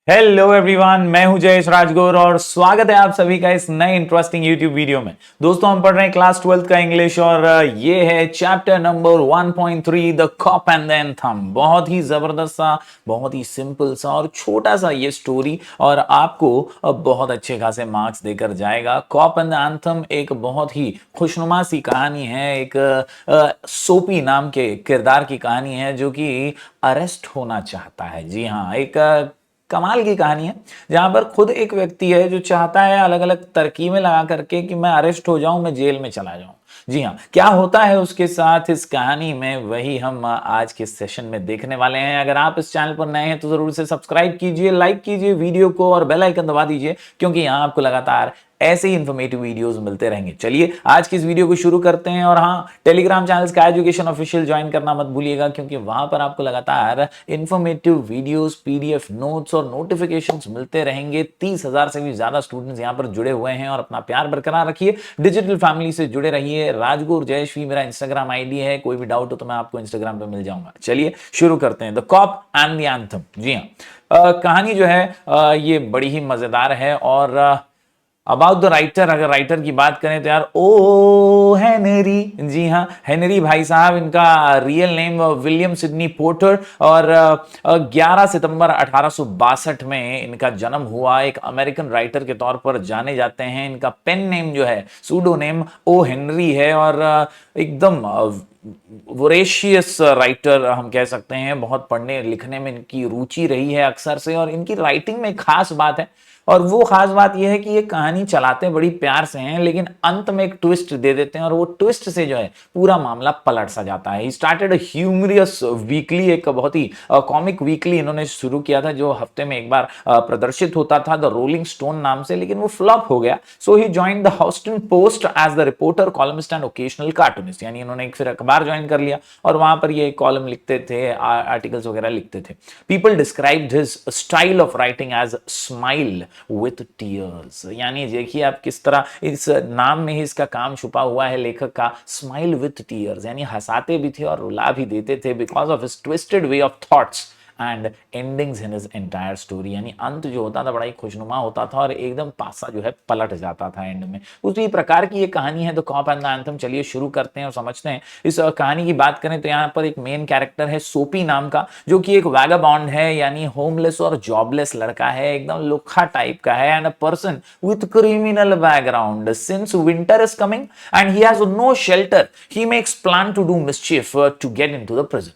Hello everyone, मैं हूं जयेश राजगुर और स्वागत है आप सभी का इस नए इंटरेस्टिंग यूट्यूब वीडियो में। दोस्तों, हम पढ़ रहे हैं क्लास 12th का इंग्लिश और ये है chapter number 1.3 the cop and the anthem. बहुत ही जबरदस्त सा, बहुत ही सिंपल सा और छोटा सा ये स्टोरी और आपको बहुत अच्छे खासे मार्क्स देकर जाएगा। कॉप एंड द एंथम एक बहुत ही खुशनुमा सी कहानी है। एक सोपी नाम के किरदार की कहानी है जो कि अरेस्ट होना चाहता है। जी हाँ, एक कमाल की कहानी है जहां पर खुद एक व्यक्ति है जो चाहता है अलग अलग तरकीबें लगा करके कि मैं अरेस्ट हो जाऊं, मैं जेल में चला जाऊं। जी हाँ, क्या होता है उसके साथ इस कहानी में, वही हम आज के सेशन में देखने वाले हैं। अगर आप इस चैनल पर नए हैं तो जरूर से सब्सक्राइब कीजिए, लाइक कीजिए वीडियो को और बेल आइकन दबा दीजिए, क्योंकि यहाँ आपको लगातार ऐसे ही इंफॉर्मेटिव वीडियोस मिलते रहेंगे। चलिए आज की इस वीडियो को शुरू करते हैं। और हाँ, टेलीग्राम चैनल का एजुकेशन ऑफिशियल ज्वाइन करना मत भूलिएगा, क्योंकि वहां पर आपको लगातार इंफॉर्मेटिव वीडियोस, पीडीएफ नोट्स और नोटिफिकेशंस मिलते रहेंगे। 30,000 से भी ज्यादा स्टूडेंट्स यहाँ पर जुड़े हुए हैं और अपना प्यार बरकरार रखिए। डिजिटल फैमिली से जुड़े रहिए। राजगुर जयश्री मेरा इंस्टाग्राम आईडी है, कोई भी डाउट हो तो मैं आपको इंस्टाग्राम पे मिल जाऊंगा। चलिए शुरू करते हैं। The cop and the anthem. जी हाँ, कहानी जो है ये बड़ी ही मजेदार है। और अबाउट द राइटर, अगर राइटर की बात करें तो यार ओ हेनरी, जी हाँ हेनरी भाई साहब, इनका real name William Sydney porter और 11 सितंबर 1862 में इनका जन्म हुआ। एक अमेरिकन राइटर के तौर पर जाने जाते हैं। इनका पेन नेम जो है, सूडो नेम ओ हेनरी है और एकदम वोरेशियस राइटर हम कह सकते हैं। बहुत पढ़ने लिखने में इनकी रुचि रही है अक्सर से, और इनकी राइटिंग में एक खास बात है, और वो खास बात यह है कि ये कहानी चलाते बड़ी प्यार से हैं, लेकिन अंत में एक ट्विस्ट दे देते हैं और वो ट्विस्ट से जो है पूरा मामला पलट सा जाता है। ही स्टार्टेड ह्यूमरियस वीकली, एक बहुत ही कॉमिक वीकली इन्होंने शुरू किया था जो हफ्ते में एक बार प्रदर्शित होता था, द रोलिंग स्टोन नाम से, लेकिन वो फ्लॉप हो गया। So he joined the Houston Post as the reporter, columnist and occasional cartoonist. यानी इन्होंने एक फिर अखबार ज्वाइन कर लिया और वहां पर ये कॉलम लिखते थे, आर्टिकल्स वगैरह लिखते थे। People described his style of writing as smile with tears. यानी देखिए आप किस तरह इस नाम में ही इसका काम छुपा हुआ है लेखक का, स्माइल विथ टीयर्स, यानी हंसाते भी थे और रुला भी देते थे, because of his twisted way of thoughts and endings in his entire story. यानी अंत जो होता था बड़ा ही खुशनुमा होता था और एकदम पासा जो है पलट जाता था एंड में। उसी प्रकार की ये कहानी है the cop and the anthem. चलिए शुरू करते हैं और समझते हैं। इस कहानी की बात करें तो यहाँ पर एक मेन कैरेक्टर है सोपी नाम का, जो कि एक वैगाबॉन्ड है, यानी होमलेस और जॉबलेस लड़का है, एकदम लुखा टाइप का है, and a person with criminal background. Since winter is coming and he has no shelter, he makes plan to do mischief to get into the prison.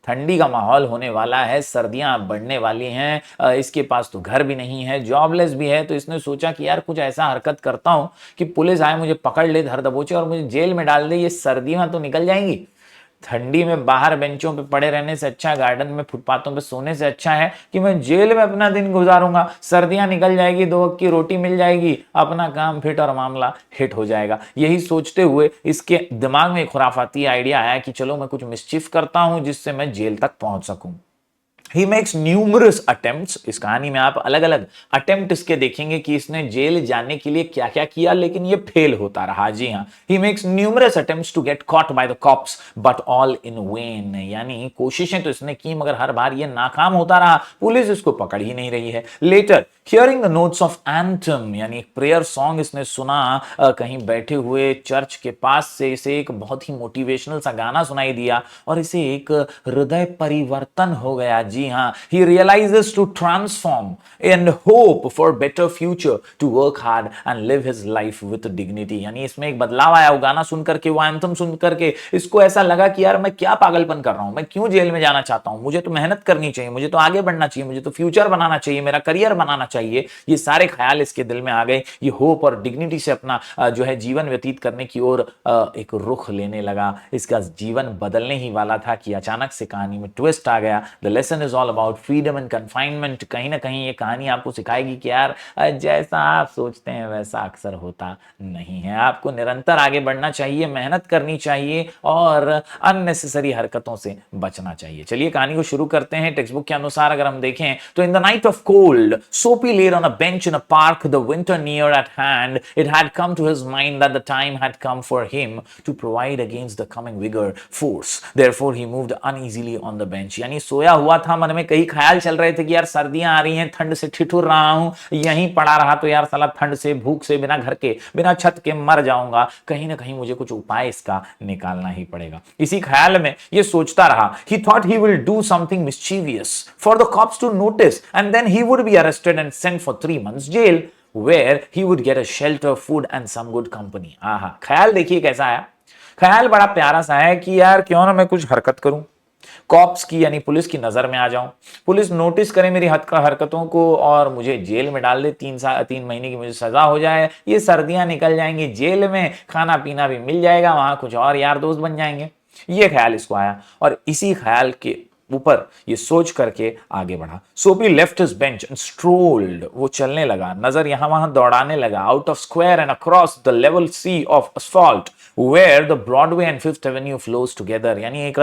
ठंडी का माहौल होने वाला है, सर्दियां बढ़ने वाली हैं, इसके पास तो घर भी नहीं है, जॉबलेस भी है, तो इसने सोचा कि यार कुछ ऐसा हरकत करता हूं कि पुलिस आए, मुझे पकड़ ले धर दबोचे और मुझे जेल में डाल दे। ये सर्दियां तो निकल जाएंगी, ठंडी में बाहर बेंचों पे पड़े रहने से अच्छा, गार्डन में फुटपाथों पे सोने से अच्छा है कि मैं जेल में अपना दिन गुजारूंगा। सर्दियां निकल जाएगी, 2 वक्त की रोटी मिल जाएगी, अपना काम फिट और मामला हिट हो जाएगा। यही सोचते हुए इसके दिमाग में एक खुराफाती आइडिया आया कि चलो मैं कुछ मिस्चिफ करता हूं जिससे मैं जेल तक पहुंच सकूं। He makes numerous attempts। इस कहानी में आप अलग अलग अटेम्प्ट इसके देखेंगे कि इसने जेल जाने के लिए क्या क्या किया, लेकिन ये फेल होता रहा। जी हाँ, he makes numerous attempts to get caught by the cops but all in vain। यानी कोशिशें तो इसने की मगर हर बार ये नाकाम होता रहा, पुलिस इसको पकड़ ही नहीं रही है। Later hearing the notes of anthem, यानी एक प्रेयर सॉन्ग इसने सुना, कहीं बैठे हुए चर्च के पास से इसे एक बहुत ही मोटिवेशनल सा गाना सुनाई दिया और इसे एक हृदय परिवर्तन हो गया। जी हाँ, he realizes to transform and hope for better future, to work hard and live his life with dignity। यानी इसमें एक बदलाव आया, वो गाना सुन करके, वो एंथम सुन करके इसको ऐसा लगा कि यार मैं क्या पागलपन कर रहा हूं, मैं क्यों जेल में जाना चाहता हूं, मुझे तो मेहनत करनी चाहिए, मुझे तो आगे बढ़ना चाहिए, मुझे तो फ्यूचर बनाना चाहिए, मेरा करियर बनाना चाहिए। ये सारे ख्याल इसके दिल में आ गए। ये होप और डिग्निटी से अपना जो है जीवन व्यतीत करने की ओर एक रुख लेने लगा। इसका जीवन बदलने ही वाला था कि अचानक से कहानी में ट्विस्ट आ गया। The lesson is all about freedom and confinement. कहीं ना कहीं ये कहानी आपको सिखाएगी कि यार जैसा आप सोचते हैं वैसा अक्सर होता नहीं है। आपको निरंतर आगे बढ़ना चाहिए, मेहनत करनी चाहिए और अननेसेसरी हरकतों से बचना चाहिए। चलिए कहानी को शुरू करते हैं। टेक्स्ट बुक के अनुसार अगर हम देखें तो in the night of cold Soapy laid on a bench in a park, the winter near at hand, it had come to his mind that the time had come for him to provide against the coming vigor force, therefore he moved uneasily on the bench। यानी सोया हुआ था, वहां मन में कई ख्याल चल रहे थे कि यार सर्दियां आ रही हैं, ठंड से ठिठुर रहा हूं, यहीं पड़ा रहा तो यार साला ठंड से, भूख से, बिना घर के, बिना छत के मर जाऊंगा, कहीं ना कहीं मुझे कुछ उपाय इसका निकालना ही पड़ेगा। इसी ख्याल में ये सोचता रहा। He thought he will do something mischievous for the cops to notice, and then he would be arrested and sent for 3 months jail, where he would get a shelter, food and some good company। आहा, ख्याल देखिए कैसा है। ख्याल बड़ा प्यारा सा है कि यार क्यों ना मैं कुछ हरकत करूं, कॉप्स की यानी पुलिस की नजर में आ जाऊं, पुलिस नोटिस करे मेरी हरकतों को और मुझे जेल में डाल दे, 3 महीने की मुझे सजा हो जाए, ये सर्दियां निकल जाएंगी, जेल में खाना पीना भी मिल जाएगा, वहां कुछ और यार दोस्त बन जाएंगे। ये ख्याल इसको आया और इसी ख्याल के ऊपर ये सोच करके आगे बढ़ा। Soapy left his bench and strolled, वो चलने लगा, नजर यहां वहां दौड़ाने लगा, out of square and across the level sea of asphalt where the Broadway and Fifth Avenue flows together. यानी एक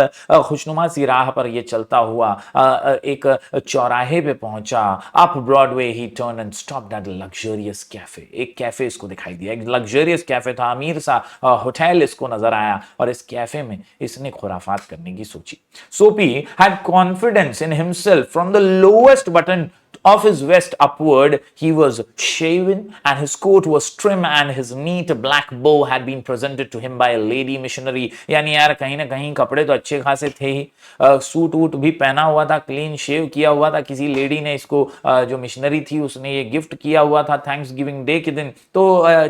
खुशनुमा सी राह पर ये चलता हुआ एक चौराहे पे पहुंचा। Up Broadway he turn and stopped at luxurious cafe, एक कैफे इसको दिखाई दिया, एक लग्जरियस कैफे था, अमीर सा होटल इसको नजर आया और इस कैफे में इसने खुराफात करने की सोची। सोपी had confidence in himself from the lowest button of his vest upward. He was shaven and his coat was trim and his neat black bow had been presented to him by a lady missionary। यानी यार कहीं ना कहीं कपड़े तो अच्छे खासे थे ही, सूट वूट भी पहना हुआ था, क्लीन शेव किया हुआ था, किसी लेडी ने इसको जो मिशनरी थी उसने ये गिफ्ट किया हुआ था थैंक्स गिविंग डे के दिन, तो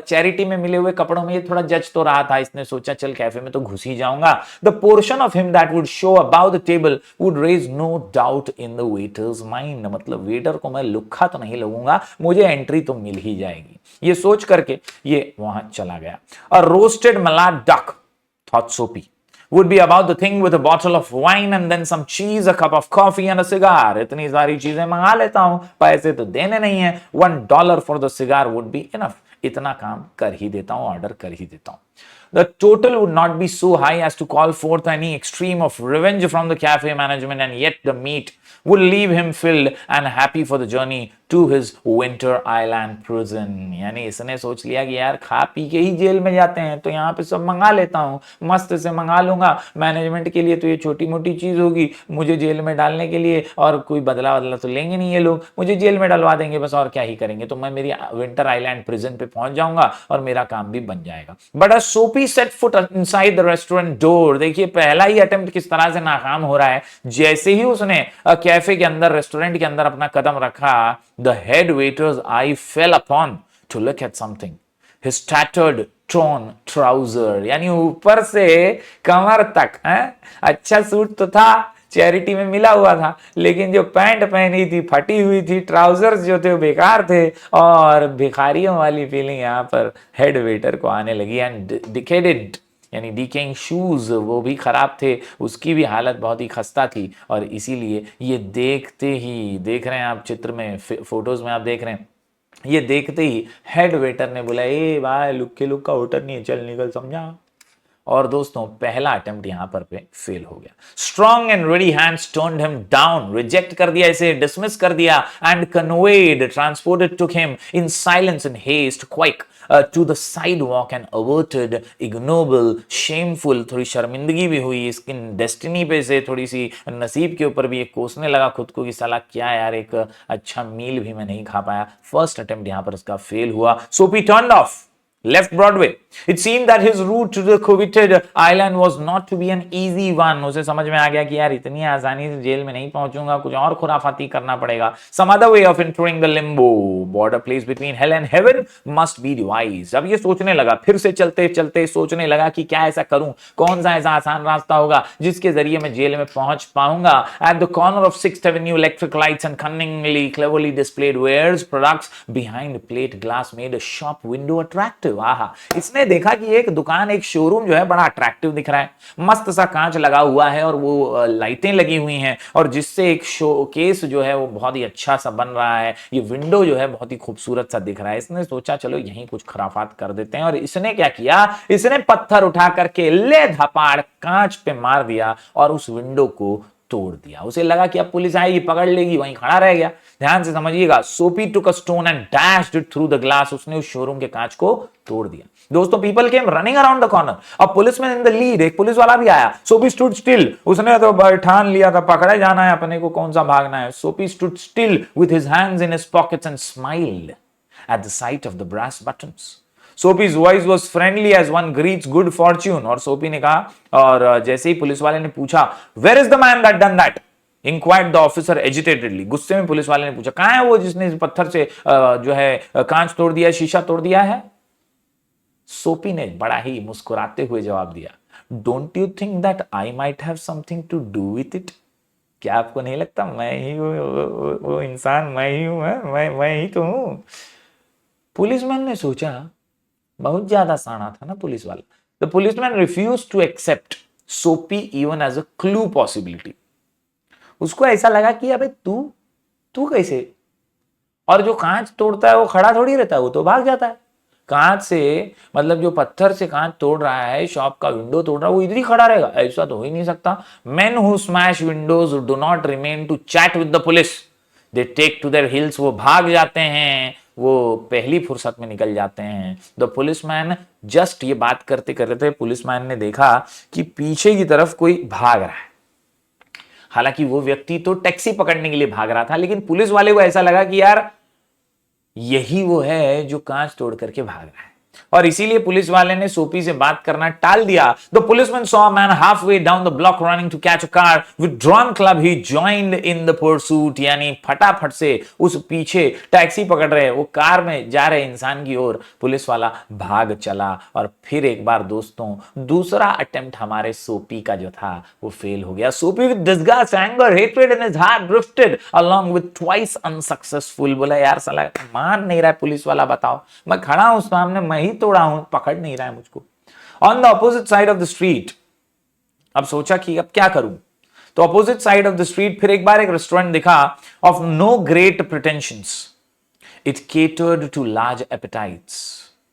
चैरिटी में मिले हुए कपड़ों में ये थोड़ा जज तो रहा था। इसने सोचा चल कैफे में तो घुस ही जाऊंगा। The portion of him that would show about the table would raise no doubt in the waiter's mind, मतलब वेटर को मैं लुक्खा तो नहीं लगूंगा, मुझे एंट्री तो मिल ही जाएगी। ये सोच करके ये वहां चला गया। अ रोस्टेड मलाड डक थॉट सोपी would be about the thing with a bottle of wine and then some cheese, a cup of coffee and a cigar। इतनी सारी चीजें मंगा लेता हूं, पैसे तो देने नहीं है, $1 for the cigar would be enough। इतना काम कर ही देता हूं, ऑर्डर कर ही देता हूं। The total would not be so high as to call forth any extreme of revenge from the cafe management, and yet the meat would leave him filled and happy for the journey to his winter island prison। यानी इसने सोच लिया कि यार खा P के ही jail में जाते हैं तो यहाँ पे सब मंगा लेता हूँ, मस्त से मंगा लूंगा, मैनेजमेंट के लिए तो ये छोटी मोटी चीज होगी, मुझे जेल में डालने के लिए और कोई बदला तो लेंगे नहीं ये लोग, मुझे जेल में डलवा देंगे बस, और क्या ही करेंगे, तो मैं मेरी विंटर आइलैंड प्रिजन पे पहुंच जाऊंगा और मेरा काम भी बन जाएगा। बट सोपी set foot inside the restaurant door, देखिए पहला ही अटेम्प्ट किस तरह से नाकाम हो रहा है। जैसे ही उसने कैफे के अंदर, रेस्टोरेंट के अंदर अपना कदम रखा, the head waiter's eye fell upon to look at something, his tattered torn trouser। यानी ऊपर से कमर तक है, अच्छा सूट तो था, चैरिटी में मिला हुआ था, लेकिन जो पैंट पहनी थी फटी हुई थी, ट्राउजर्स जो थे वो बेकार थे, और भिखारियों वाली फीलिंग यहाँ पर हेड वेटर को आने लगी। एंड डिकेडेड यानी डीकेइंग शूज, वो भी खराब थे, उसकी भी हालत बहुत ही खस्ता थी। और इसीलिए ये देखते ही, देख रहे हैं आप चित्र में, फोटोज में आप देख रहे हैं, ये देखते ही हेड वेटर ने बोला ए भाई लुक के लुक का होटल नहीं है, चल निकल, समझा। और दोस्तों पहला अटेम्प्ट यहां पर पे फेल हो गया। Strong and ready hands turned him down, reject कर दिया इसे, डिसमिस कर दिया, and conveyed, transported took him in silence and haste quick to the sidewalk and averted ignoble shameful. थोड़ी शर्मिंदगी भी हुई इसकी डेस्टिनी पे से, थोड़ी सी नसीब के ऊपर भी एक कोसने लगा खुद को कि साला क्या यार, एक अच्छा मील भी मैं नहीं खा पाया। फर्स्ट अटेम्प्ट यहां पर इसका फेल हुआ। सोपी turned of, left Broadway। It seemed that his route to the coveted island was not to be an easy one। उसे समझ में आ गया कि यार इतनी आसानी से जेल में नहीं पहुंचूंगा, कुछ और खुराफाती करना पड़ेगा। Some other way of entering the limbo border place between hell and heaven must be devised। अब ये सोचने लगा, फिर से चलते चलते सोचने लगा कि क्या ऐसा करूं, कौन सा ऐसा आसान रास्ता होगा जिसके जरिए मैं जेल में पहुंच पाऊंगा। At the corner of 6th Avenue, electric lights and cunningly, cleverly displayed wares, products behind plate glass made a shop window attractive। आहा, इसने देखा कि एक दुकान, एक शोरूम जो है बड़ा अट्रैक्टिव दिख रहा है, मस्त सा कांच लगा हुआ है और वो लाइटें लगी हुई हैं, और जिससे एक शोकेस जो है वो बहुत ही अच्छा सा बन रहा है, ये विंडो जो है बहुत ही खूबसूरत सा दिख रहा है। इसने सोचा चलो यहीं कुछ खराफात कर देते हैं, और इसने क्या किया, इसने पत्थर उठा करके ले धपाड़ कांच पे मार दिया और उस विंडो को तोड़ दिया। उसे लगा कि अब पुलिस आएगी पकड़ लेगी, वहीं खड़ा रह गया। ध्यान से समझिएगा, Soapy took a stone and dashed it through the glass. उसने उस शोरूम के कांच को तोड़ दिया। दोस्तों, people came running around the corner. अब पुलिसमैन इन द लीड, एक पुलिस वाला भी आया। सोपी स्टूड स्टिल, उसने तो ठान लिया था पकड़े जाना है अपने को, कौन सा भागना है। Soapy stood still with his hands in his pockets and smiled at the sight of the brass buttons. Soapy's voice was friendly as one greets good fortune। और सोपी ने कहा, और जैसे ही पुलिस वाले ने पूछा, where is the man that done that? Inquired the officer agitatedly। गुस्से में पुलिस वाले ने पूछा, कहां है वो जिसने इस पत्थर से जो है कांच तोड़ दिया, शीशा तोड़ दिया है। सोपी ने बड़ा ही मुस्कुराते हुए जवाब दिया, don't you think that I might have something to do with it? क्या आपको नहीं लगता मैं ही वो इंसान मैं ही हूं? मैं ही तो हूं। पुलिसमैन ने सोचा, बहुत ज्यादा साना था ना पुलिस वाला। The policeman refuse to accept Soapy even as a clue possibility. उसको ऐसा लगा कि अबे तू कैसे? और जो कांच तोड़ता है वो खड़ा थोड़ी रहता है, वो तो भाग जाता है। कांच से मतलब जो पत्थर से कांच तोड़ रहा है, शॉप का विंडो तोड़ रहा है, वो इधर ही खड़ा रहेगा? ऐसा तो हो ही नहीं सकता। Men who smash windows do not remain to chat with the police, they take to their heels. वो भाग जाते हैं, वो पहली फुर्सत में निकल जाते हैं। द पुलिसमैन जस्ट, ये बात करते करते पुलिसमैन ने देखा कि पीछे की तरफ कोई भाग रहा है। हालांकि वो व्यक्ति तो टैक्सी पकड़ने के लिए भाग रहा था, लेकिन पुलिस वाले को ऐसा लगा कि यार यही वो है जो कांच तोड़ करके भाग रहा है, और इसीलिए पुलिस वाले ने सोपी से बात करना टाल दिया। The policeman saw a man halfway down the block running to catch a car with drawn club. He joined in the pursuit, यानी फटाफट से उस पीछे टैक्सी पकड़ रहे वो कार में जा रहे इंसान की ओर पुलिस वाला भाग चला। और फिर एक बार दोस्तों, दूसरा अटेम्प्ट हमारे सोपी का जो था वो फेल हो गया। सोपी with disgust, anger, hatred in his heart drifted along with twice unsuccessful. बोला, यार साला मान नहीं रहा है पुलिस वाला, बताओ मैं खड़ा हूं सामने, मैं ही तोड़ा हूं, पकड़ नहीं रहा है मुझको। On the opposite side of the street, अब सोचा कि अब क्या करूं, तो opposite side of the street फिर एक बार एक रेस्टोरेंट दिखा of no great pretensions, it catered to large appetites.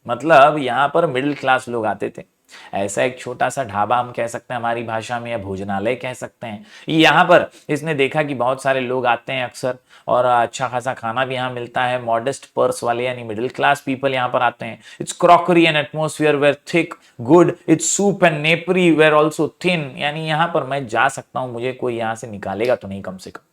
मतलब यहां पर मिडिल क्लास लोग आते थे। ऐसा एक छोटा सा ढाबा हम कह सकते हैं हमारी भाषा में, या भोजनालय कह सकते हैं। यहां पर इसने देखा कि बहुत सारे लोग आते हैं अक्सर, और अच्छा खासा खाना भी यहाँ मिलता है। मॉडेस्ट पर्स वाले यानी मिडिल क्लास पीपल यहाँ पर आते हैं। Its crockery and atmosphere were thick good, its soup and napery were also thin. यानी यहाँ पर मैं जा सकता हूँ, मुझे कोई यहाँ से निकालेगा तो नहीं कम से कम।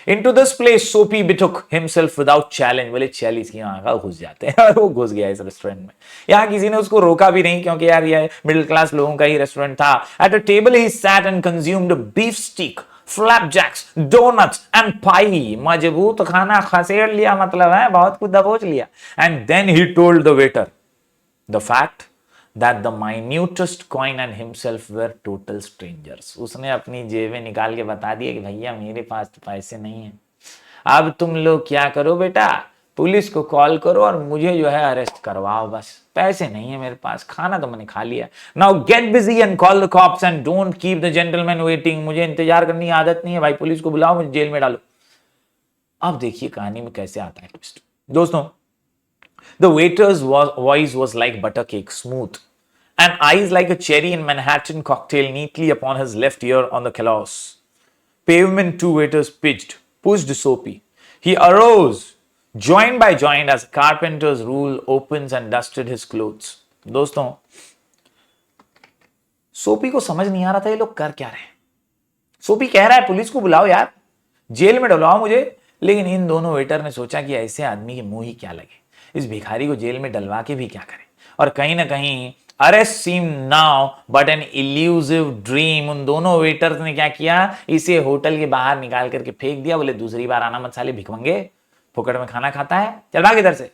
Into this place, Soapy betook himself without challenge। बोले चल इसकी आंखा घुस जाते हैं, और वो घुस गया इस रेस्टोरेंट में। यहाँ किसी ने उसको रोका भी नहीं, क्योंकि यार ये मिडिल क्लास लोगों का ही रेस्टोरेंट था। At a table he sat and consumed beef steak, flapjacks, donuts and pie। मजबूत खाना खसेड़ लिया, मतलब है बहुत कुछ दबोच लिया। And then he told the waiter the fact that the minutest coin and himself were total strangers। उसने अपनी जेबें निकाल के बता दिया कि भैया मेरे पास तो पैसे नहीं है, अब तुम लोग क्या करो बेटा, पुलिस को कॉल करो और मुझे जो है अरेस्ट करवाओ, बस पैसे नहीं है मेरे पास, खाना तो मैंने खा लिया। Now get busy and call the cops and don't keep the gentleman waiting. मुझे इंतजार करने की आदत नहीं है भाई, पुलिस को बुलाओ, मुझे जेल में डालो। अब देखिए कहानी में कैसे आता है ट्विस्ट। दोस्तों, the waiter's voice was like butter cake, smooth, and eyes like a cherry in Manhattan cocktail neatly upon his left ear on the coloss. Pavement two waiters pushed Soapy. He arose, joint by joint, as carpenter's rule opens and dusted his clothes. दोस्तों, सोपी को समझ नहीं आ रहा था ये लोग कर क्या रहे हैं। सोपी कह रहा है पुलिस को बुलाओ यार, जेल में डलवाओ मुझे, लेकिन इन दोनों वेटर ने सोचा कि ऐसे आदमी के मुंह ही क्या लगे, इस भिखारी को जेल में डलवा के भी क्या करें। और कहीं ना कहीं arrest seem now but an elusive dream. उन दोनों वेटर्स ने क्या किया, इसे होटल के बाहर निकाल करके फेंक दिया। बोले दूसरी बार आना मत साले भिखमंगे, फुकट में खाना खाता है, चल भाग इधर से,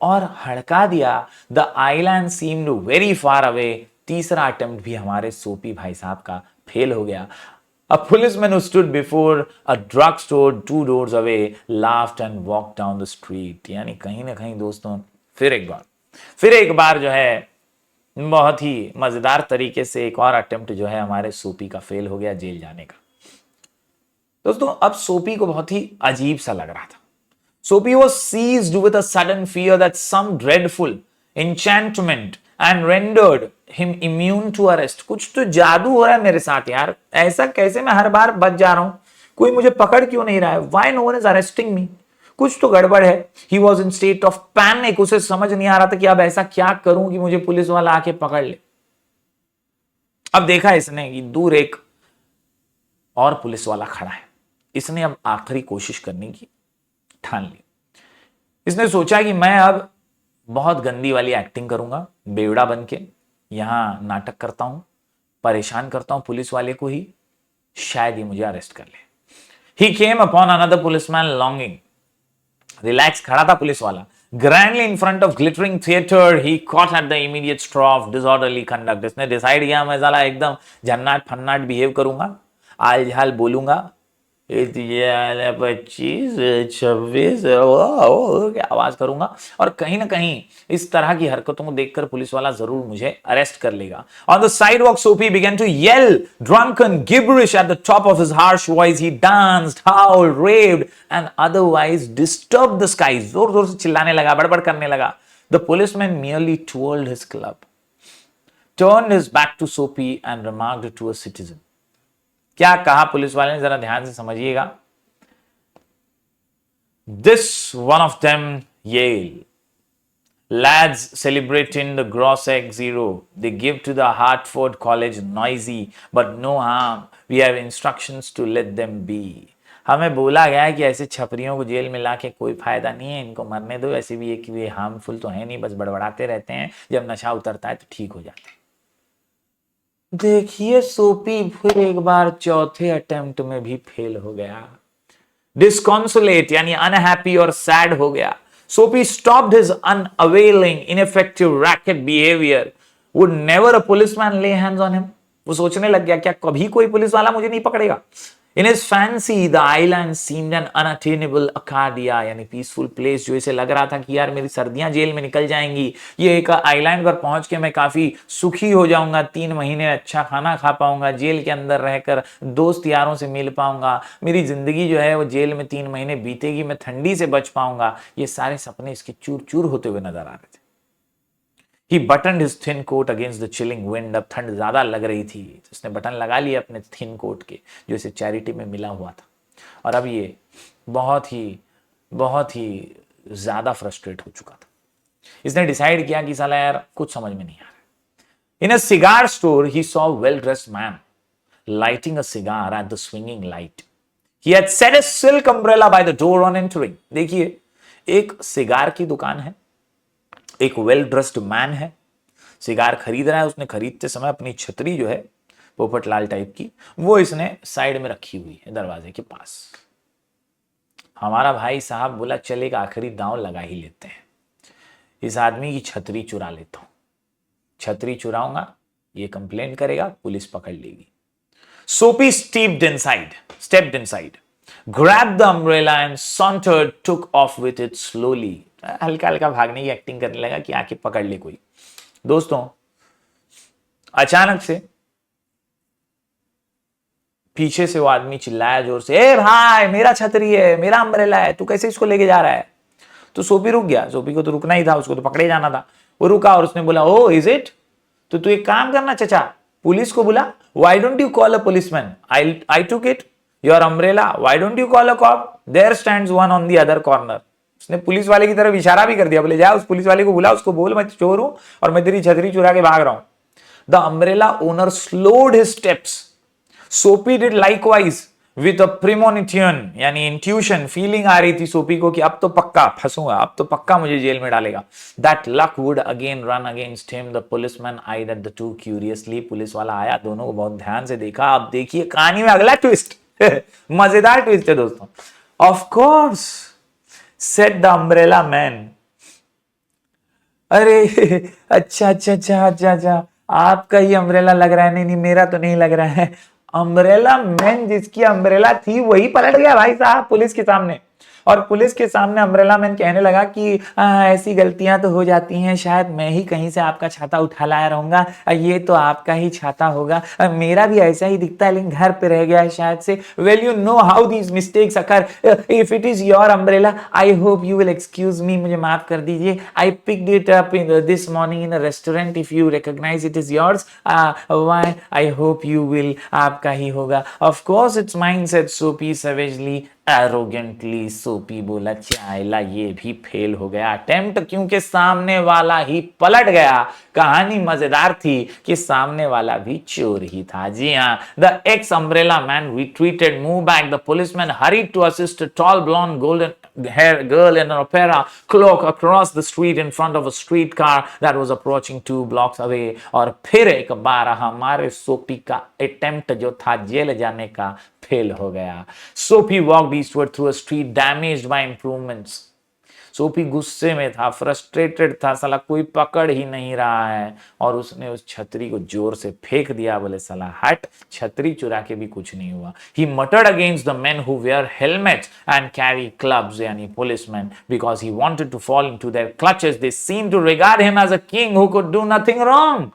और हड़का दिया। The island seemed very far away. तीसरा अटेम्प्ट भी हमारे सोपी भाई साहब का फेल हो गया। A policeman who stood before a drugstore 2 doors away laughed and walked down the street। यानी कहीं ना कहीं दोस्तों फिर एक बार जो है बहुत ही मजेदार तरीके से एक और अटेम्प्ट जो है हमारे सोपी का फेल हो गया जेल जाने का। दोस्तों, अब सोपी को बहुत ही अजीब सा लग रहा था। सोपी was seized with a sudden fear that some dreadful enchantment and rendered him immune to arrest। कुछ तो जादू हो रहा है मेरे साथ यार, ऐसा कैसे मैं हर बार बच जा रहा हूं। कोई मुझे पकड़ क्यों नहीं रहा है? Why no one is arresting me? कुछ तो गड़बड़ है। He was in state of panic. उसे समझ नहीं आ रहा था कि अब ऐसा क्या करूं कि मुझे पुलिस वाला आके पकड़ ले। अब देखा इसने कि दूर एक और पुलिस वाला खड़ा है। इसने अब आखिरी कोशिश करने की ठान ली। इसने सोचा कि मैं अब बहुत गंदी वाली एक्टिंग करूंगा, बेवड़ा बन के यहां नाटक करता हूं, परेशान करता हूं पुलिस वाले को ही, शायद ये मुझे अरेस्ट कर ले। He came upon another policeman longing. Relax खड़ा था पुलिस वाला। Grandly in front of glittering theater, he caught at the immediate straw of disorderly conduct. इसने डिसाइड किया मैं साला एकदम झन्नाट फन्नाट बिहेव करूंगा, आल झाल बोलूंगा, 25 26 आवाज करूंगा और कहीं ना कहीं इस तरह की हरकतों को देखकर पुलिस वाला जरूर मुझे अरेस्ट कर लेगा। On the sidewalk, Soapy began to yell drunken gibberish at the top of his harsh voice. He danced, howled, raved and otherwise disturbed the skies. जोर जोर से चिल्लाने लगा, बड़बड़ करने लगा। The policeman merely twirled his club, turned his back to Soapy and remarked to a citizen. क्या कहा police वाले ने, जरा ध्यान से समझिएगा। This one of them yelled, lads celebrating the gross egg zero. They give to the Hartford College noisy, but no harm. We have instructions to let them be. हमें बोला गया है कि ऐसे छपरियों को जेल में लाके कोई फायदा नहीं है, इनको मरने दो। ऐसे भी एक ये हार्मफुल तो है नहीं, बस बड़बड़ाते रहते हैं, जब नशा उतरता है तो ठीक हो जाते हैं। देखिए सोपी फिर एक बार चौथे अटेम्प्ट में भी फेल हो गया। डिस्कॉन्सोलेट यानी अनहैप्पी और सैड हो गया। Soapy stopped his unavailing ineffective racket behaviour. Would never a policeman lay hands on him. वो सोचने लग गया क्या कभी कोई पुलिस वाला मुझे नहीं पकड़ेगा। In his fancy, the island seemed an unattainable Arcadia, यानी पीसफुल प्लेस, जो इसे लग रहा था कि यार मेरी सर्दियां जेल में निकल जाएंगी, ये एक आइलैंड पर पहुंच के मैं काफी सुखी हो जाऊंगा, 3 महीने अच्छा खाना खा पाऊंगा, जेल के अंदर रहकर दोस्त यारों से मिल पाऊंगा, मेरी जिंदगी जो है वो जेल में 3 महीने बीतेगी, मैं ठंडी से बच पाऊंगा। ये सारे सपने इसके चूर चूर होते हुए नजर आ रहे थे। He buttoned his thin coat against the chilling wind. अब ठंड ज्यादा लग रही थी, उसने बटन लगा लिया अपने थिन कोट के, जो इसे चैरिटी में मिला हुआ था। और अब ये बहुत ही ज्यादा फ्रस्ट्रेट हो चुका था। इसने डिसाइड किया कि साला यार कुछ समझ में नहीं आ रहा। In a cigar store, he saw a well-dressed man lighting a cigar at the swinging light. He had set a silk umbrella by the door on entering. देखिए, एक सिगार की दुकान है, एक वेल ड्रेस्ड मैन है, cigar खरीद रहा है। उसने खरीदते समय अपनी छतरी जो है पोपटलाल टाइप की, वो इसने साइड में रखी हुई है दरवाजे के पास। हमारा भाई साहब बोला चल एक आखिरी दांव लगा ही लेते हैं, इस आदमी की छतरी चुरा लेता हूं। छतरी चुराऊंगा, ये कंप्लेंट करेगा, पुलिस पकड़ लेगी। Soapy stepped inside, grabbed the umbrella and sauntered, took off with it slowly. हल्का हल्का भागने की एक्टिंग करने लगा कि आके पकड़ ले कोई। दोस्तों, अचानक से पीछे से वो आदमी चिल्लाया जोर से, ए भाई मेरा छतरी है, मेरा अम्ब्रेला है, तू कैसे इसको लेके जा रहा है? तो सोपी रुक गया। सोपी को तो रुकना ही था, उसको तो पकड़े जाना था। वो रुका और उसने बोला, ओ इज इट? तो तू एक काम करना चचा, पुलिस को बुला। Why don't you call a policeman? I took it. Your umbrella. Why don't you call a cop? There stands one on the other corner. उसने पुलिस वाले की तरफ इशारा भी कर दिया, बोले जा उस पुलिस वाले को बुला, उसको बोल मैं चोर हूं और मैं तेरी छतरी चुरा के भाग रहा हूं। The umbrella owner slowed his steps. Soapy did likewise with a premonition, यानी intuition, feeling आ रही थी सोपी को कि अब तो पक्का फंसूंगा, अब तो पक्का मुझे जेल में डालेगा। That luck would again run against him. The policeman eyed at the two curiously. Police वाला आया, दोनों को बहुत ध्यान से देखा। अब देखिए कहानी में अगला ट्विस्ट मजेदार ट्विस्ट है दोस्तों। Of course, said the umbrella man. अरे अच्छा, आपका ही अम्ब्रेला लग रहा है। नहीं, मेरा तो नहीं लग रहा है। अम्ब्रेला मैन जिसकी अम्ब्रेला थी वही पलट गया भाई साहब पुलिस के सामने। और पुलिस के सामने अम्ब्रेला मैन कहने लगा कि ऐसी गलतियां तो हो जाती हैं, शायद मैं ही कहीं से आपका छाता उठा लाया रहूंगा, ये तो आपका ही छाता होगा, मेरा भी ऐसा ही दिखता है लेकिन घर पे रह गया है शायद से। Well you know how these mistakes occur, if it is your umbrella I hope you will excuse me, मुझे माफ कर दीजिए, I picked it up in this morning in a restaurant, if you recognise it is yours, why I hope you will, आपका ही होगा। Of course it's mine, said Soapy savagely, arrogantly. सोपी बोला चाइला ये भी फेल हो गया अटेम्प्ट, क्योंकि सामने वाला ही पलट गया। कहानी मजेदार थी कि सामने वाला भी चोर ही था। जी हाँ, the ex umbrella man retreated, move back, the policeman hurried to assist a tall blond golden hair girl in an opera cloak across the street in front of a streetcar that was approaching 2 blocks away। और फिर एक बार हमारे सोपी का attempt जो था jail जाने का फेल हो गया। सोपी walked eastward through a street damaged bye improvements. सोपी गुस्से में था, फ्रस्ट्रेटेड था, साला कोई पकड़ ही नहीं रहा है, और उसने उस छतरी को जोर से फेंक दिया। बोले साला हट, छतरी चुरा के भी कुछ नहीं हुआ। He muttered against the men who wear helmets and carry clubs, यानी policemen, because he wanted to fall into their clutches. They seemed to regard him as a king who could do nothing wrong।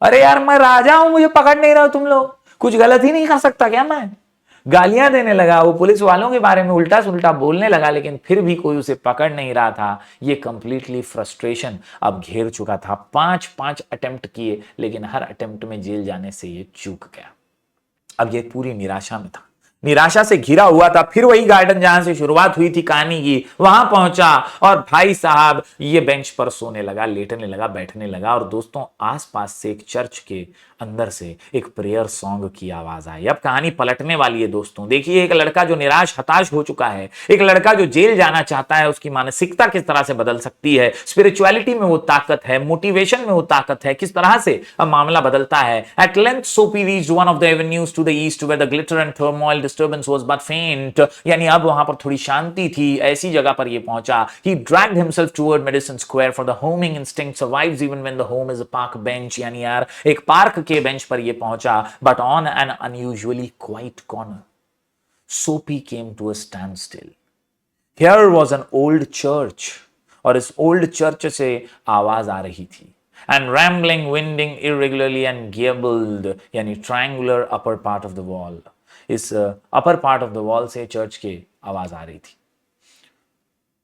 अरे यार मैं राजा हूं, मुझे पकड़ नहीं रहा, तुम लोग कुछ गलत ही नहीं कर सकता क्या मैं? गालियां देने लगा, वो पुलिस वालों के बारे में उल्टा सुल्टा बोलने लगा, लेकिन फिर भी कोई उसे पकड़ नहीं रहा था। ये कंप्लीटली फ्रस्ट्रेशन अब घेर चुका था। 5 अटेम्प्ट किए, लेकिन हर अटेम्प्ट में जेल जाने से ये चूक गया। अब ये पूरी निराशा में था, निराशा से घिरा हुआ था। फिर वही गार्डन जहां से शुरुआत हुई थी कहानी की, वहां पहुंचा और भाई साहब ये बेंच पर सोने लगा, लेटने लगा, बैठने लगा। और दोस्तों आसपास से एक चर्च के अंदर से एक प्रेयर सॉन्ग की आवाज आई। अब कहानी पलटने वाली है दोस्तों। देखिए, एक लड़का जो निराश हताश हो चुका है, एक लड़का जो जेल जाना चाहता है, उसकी मानसिकता किस तरह से बदल सकती है। स्पिरिचुअलिटी में वो ताकत है, मोटिवेशन में वो ताकत है, किस तरह से अब मामला बदलता है। At length Soapy reached one of the avenues to the east where the glitter and turmoil disturbance was but faint, यानी अब वहां पर थोड़ी शांति थी, ऐसी जगह पर ये पहुंचा। He dragged himself toward Madison Square for the homing instinct survives even when the home is a park bench, यानी यार एक पार्क के बेंच पर ये पहुंचा। But on an unusually quiet corner, Soapy came to a standstill. Here was an old church, और इस old church से आवाज आ रही थी। And rambling, winding irregularly and gabled, यानी triangular upper part of the wall, इस upper part of the wall से चर्च की आवाज आ रही थी।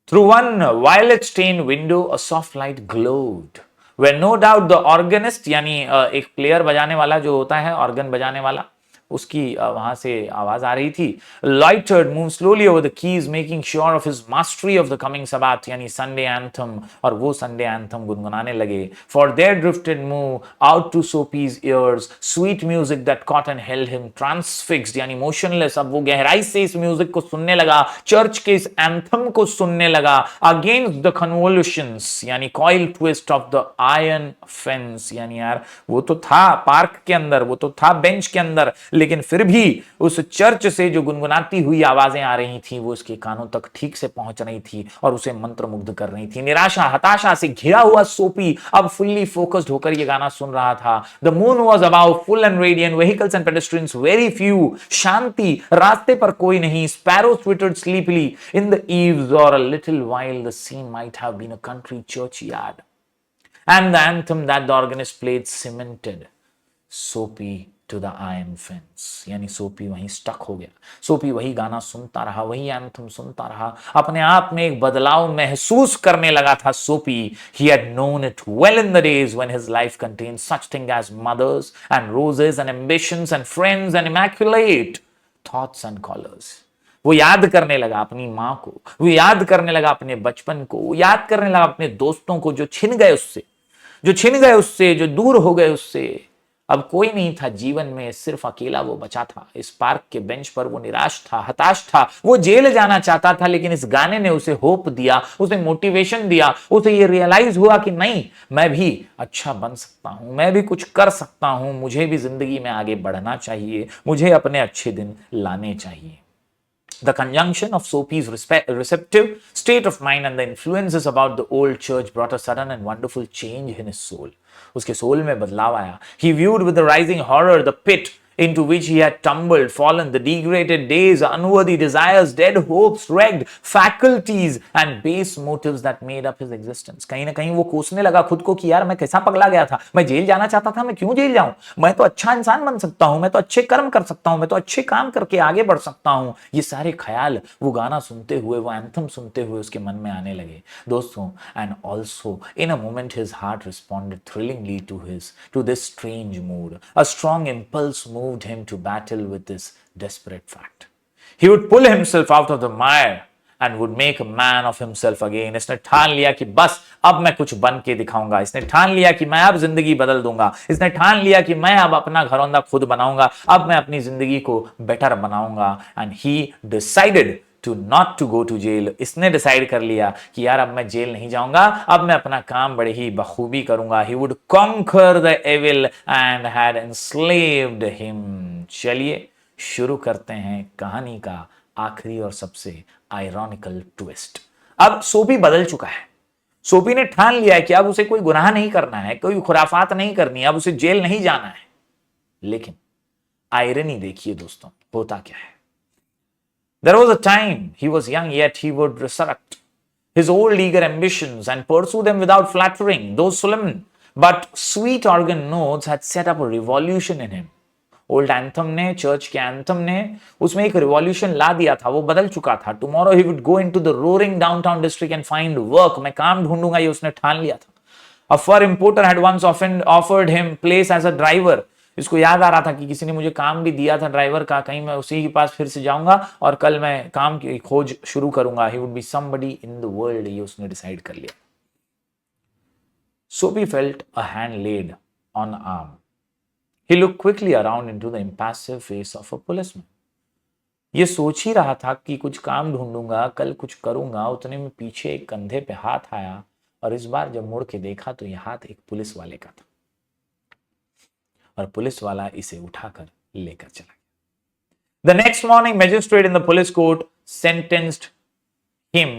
Through one violet stain window a soft light glowed, where no doubt the organist, यानी एक प्लेयर बजाने वाला जो होता है, ऑर्गन बजाने वाला, उसकी वहां से आवाज आ रही थी। Loitered moved slowly over the keys, making sure of his mastery of the coming Sabbath, यानी संडे एंथम, और वो संडे एंथम गुनगुनाने लगे। For there drifted move out to Soapy's ears sweet music that caught and held him transfixed, यानी motionless। अब वो गहराई से इस म्यूजिक को सुनने लगा, चर्च के इस एंथम को सुनने लगा। Against the convolutions, यानी coil twist of the iron fence, यानी यार वो तो था पार्क के अंदर, वो तो था बेंच के अंदर, लेकिन फिर भी उस चर्च से जो गुनगुनाती हुई आवाजें आ रही थी वो उसके कानों तक ठीक से पहुंच रही थी और उसे मंत्रमुग्ध कर रही थी। निराशा हताशा से घिरा हुआ सोपी अब फुल्ली फोकस्ड होकर ये गाना सुन रहा था। The moon was about full and radiant, vehicles and pedestrians very few, शांति, रास्ते पर कोई नहीं। Sparrow twittered sleepily in the eaves और a little while the scene might have been a country churchyard and the anthem that the organist played cemented Soapy to the iron fence, यानी सोपी वहीं stuck हो गया। सोपी वही गाना सुनता रहा, वही एंथम सुनता रहा, अपने आप में एक बदलाव महसूस करने लगा था सोपी। He had known it well in the days when his life contained such things as mothers and roses and ambitions and friends and immaculate thoughts and colors। वो याद करने लगा अपनी माँ को, वो याद करने लगा अपने बचपन को, वो याद करने लगा अपने दोस्तों को जो छिन गए उससे, जो छिन गए उससे, जो दूर हो गए उससे। अब कोई नहीं था जीवन में, सिर्फ अकेला वो बचा था। इस पार्क के बेंच पर वो निराश था, हताश था, वो जेल जाना चाहता था, लेकिन इस गाने ने उसे होप दिया, उसे मोटिवेशन दिया, उसे ये रियलाइज हुआ कि नहीं, मैं भी अच्छा बन सकता हूं, मैं भी कुछ कर सकता हूं, मुझे भी जिंदगी में आगे बढ़ना चाहिए, मुझे अपने अच्छे दिन लाने चाहिए। The conjunction of Soapy's receptive state of mind and the influences about the old church brought a sudden and wonderful change in his soul. उसके सोल में बदलाव आया। He viewed with the rising horror the pit into which he had tumbled, fallen, the degraded days, unworthy desires, dead hopes, wrecked faculties and base motives that made up his existence. कहीं ना कहीं वो कोसने लगा खुद को कि यार मैं कैसा पगला गया था, मैं जेल जाना चाहता था, मैं क्यों जेल जाऊं, मैं तो अच्छा इंसान बन सकता हूं, मैं तो अच्छे कर्म कर सकता हूं, मैं तो अच्छे काम करके आगे बढ़ सकता हूं। ये सारे ख्याल वो गाना सुनते हुए, वो एंथम सुनते हुए उसके मन में आने लगे दोस्तों। And also in a moment his heart responded thrillingly to this strange mood. A strong impulse moved him to battle with this desperate fact. He would pull himself out of the mire and would make a man of himself again. इसने ठान लिया कि बस अब मैं कुछ बन के दिखाऊंगा, इसने ठान लिया कि मैं अब जिंदगी बदल दूंगा, इसने ठान लिया कि मैं अब अपना घरौंदा खुद बनाऊंगा, अब मैं अपनी जिंदगी को बेटर बनाऊंगा। And he decided to not to go to jail. इसने डिसाइड कर लिया कि यार अब मैं जेल नहीं जाऊंगा, अब मैं अपना काम बड़े ही बखूबी करूंगा। He would conquer the evil and had enslaved him. चलिए शुरू करते हैं कहानी का आखिरी और सबसे आयरॉनिकल ट्विस्ट। अब सोफी बदल चुका है। सोफी ने ठान लिया है कि अब उसे कोई गुनाह नहीं करना है, कोई खुराफात नहीं करनी है, अब उसे जेल नहीं जाना है। लेकिन आयरनी देखिए दोस्तों, होता क्या है। There was a time he was young, yet he would resurrect his old eager ambitions and pursue them without flattering. Those solemn but sweet organ notes had set up a revolution in him. Old anthem ने, church के anthem ने उसमें एक revolution ला दिया था, वो बदल चुका था। Tomorrow he would go into the roaring downtown district and find work. मैं काम ढूंढूंगा, ये उसने ठान लिया था। A fur importer had once offered him place as a driver. इसको याद आ रहा था कि किसी ने मुझे काम भी दिया था ड्राइवर का, कहीं मैं उसी के पास फिर से जाऊंगा और कल मैं काम की खोज शुरू करूंगा। He would be somebody in the world, ये उसने डिसाइड कर लिया। Sophie felt a hand laid on arm. He looked quickly around into the impassive face of a policeman. ये सोच ही रहा था कि कुछ काम ढूंढूंगा, कल कुछ करूंगा, उतने में पीछे एक कंधे पे हाथ आया और इस बार जब मुड़ के देखा तो यह हाथ एक पुलिस वाले का था और पुलिस वाला इसे उठाकर लेकर चला गया। The next morning, magistrate in the police court sentenced him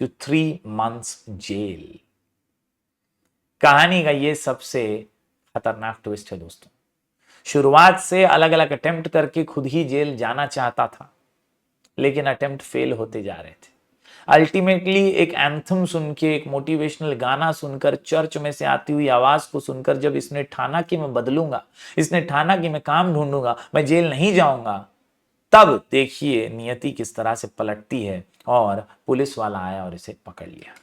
to 3 months jail. कहानी का ये सबसे खतरनाक ट्विस्ट है दोस्तों। शुरुआत से अलग अलग अटेम्प्ट करके खुद ही जेल जाना चाहता था, लेकिन अटेम्प्ट फेल होते जा रहे थे। अल्टीमेटली एक एंथम सुन के, एक मोटिवेशनल गाना सुनकर, चर्च में से आती हुई आवाज को सुनकर जब इसने ठाना कि मैं बदलूंगा, इसने ठाना कि मैं काम ढूंढूंगा, मैं जेल नहीं जाऊंगा, तब देखिए नियति किस तरह से पलटती है और पुलिस वाला आया और इसे पकड़ लिया।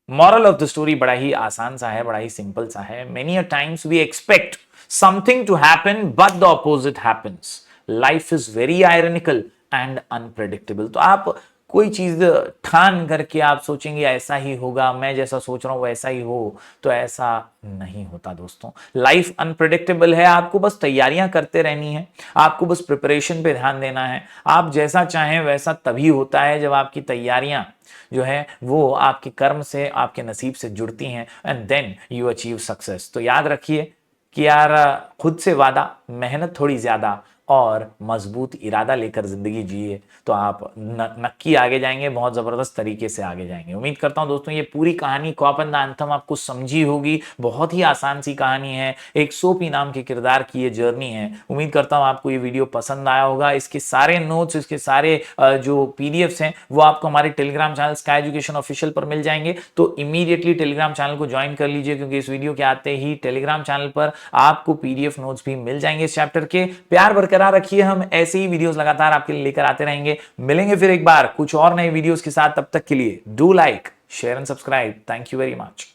मॉरल ऑफ द स्टोरी बड़ा ही आसान सा है, बड़ा ही सिंपल सा है। Many a times we expect something to happen but the opposite happens. Life is very ironical and unpredictable. तो आप कोई चीज ठान करके आप सोचेंगे ऐसा ही होगा, मैं जैसा सोच रहा हूं वैसा ही हो, तो ऐसा नहीं होता दोस्तों। लाइफ अनप्रेडिक्टेबल है, आपको बस तैयारियां करते रहनी है, आपको बस प्रिपरेशन पे ध्यान देना है। आप जैसा चाहें वैसा तभी होता है जब आपकी तैयारियां जो है वो आपके कर्म से, आपके नसीब से जुड़ती हैं, and then you achieve success. तो याद रखिए कि यार खुद से वादा, मेहनत थोड़ी ज्यादा और मजबूत इरादा लेकर जिंदगी जिए तो आप नक्की आगे जाएंगे, बहुत जबरदस्त तरीके से आगे जाएंगे। उम्मीद करता हूं दोस्तों ये पूरी कहानी कॉप एंड द एंथम आपको समझी होगी। बहुत ही आसान सी कहानी है, एक सोफी नाम के किरदार की ये जर्नी है। उम्मीद करता हूं आपको ये वीडियो पसंद आया होगा। इसके सारे नोट्स, इसके सारे जो पीडीएफ्स हैं वो आपको हमारे Telegram channel sky education official पर मिल जाएंगे। तो इमीडिएटली टेलीग्राम चैनल को ज्वाइन कर लीजिए, क्योंकि इस वीडियो के आते ही टेलीग्राम चैनल पर आपको पीडीएफ नोट्स भी मिल जाएंगे इस चैप्टर के। प्यार बरकरार रखिए, हम ऐसे ही वीडियोस लगातार आपके लिए लेकर आते रहेंगे। मिलेंगे फिर एक बार कुछ और नए वीडियोस के साथ, तब तक के लिए do like, share and subscribe. Thank you very much.